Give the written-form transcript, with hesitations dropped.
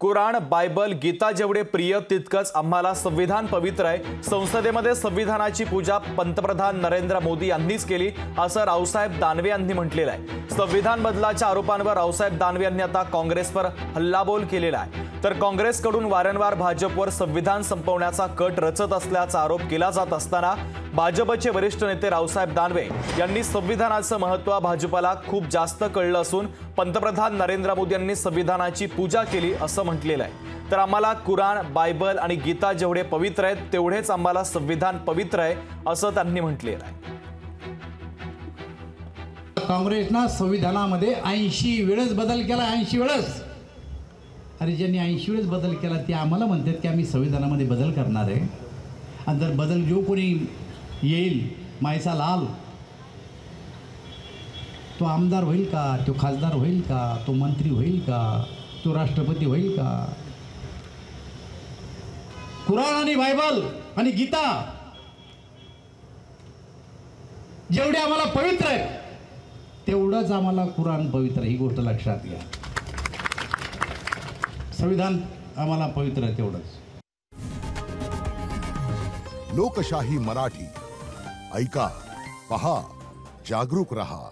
Quran, Bible, Gita जेवढे प्रिय तितकंच आम्हाला संविधान पवित्र आहे। संसदेमध्ये संविधानाची पूजा पंतप्रधान नरेंद्र मोदी यांनीच केली असं रावसाहेब दानवे यांनी म्हटलेलं आहे। संविधान बदलाच्या आरोपांवर रावसाहेब दानवे यांनी आता काँग्रेसवर हल्लाबोल केलेला आहे। तर काँग्रेसकडून वारंवार भाजपवर संविधान संपवण्याचा कट रचत असल्याचा आरोप केला जात असताना भाजपचे वरिष्ठ नेते रावसाहेब दानवे यांनी संविधानाचं महत्त्व भाजपला खूप जास्त कळलं असून पंतप्रधान नरेंद्र मोदी यांनी संविधानाची पूजा केली असं म्हटलेलं आहे। तर आम्हाला कुराण, बायबल आणि गीता जेवढे पवित्र आहेत तेवढेच आम्हाला संविधान पवित्र आहे असं त्यांनी म्हटलेलं आहे। काँग्रेसना संविधानामध्ये 80 वेळेस बदल केला, 80 वेळेस। अरे ज्यांनी 80 वेळेस बदल केला ते आम्हाला म्हणतात की आम्ही संविधानामध्ये बदल करणार आहे। आणि जर बदल जो कोणी येईल मायसा लाल, तो आमदार होईल का, तो खासदार होईल का, तो मंत्री होईल का, तो राष्ट्रपती होईल का? कुराण आणि बायबल आणि गीता जेवढे आम्हाला पवित्र आहे तेवढंच आम्हाला कुराण पवित्र, ही गोष्ट लक्षात घ्या। संविधान आम्हाला पवित्र आहे तेवढंच। लोकशाही मराठी ऐका, पहा, जागरूक रहा।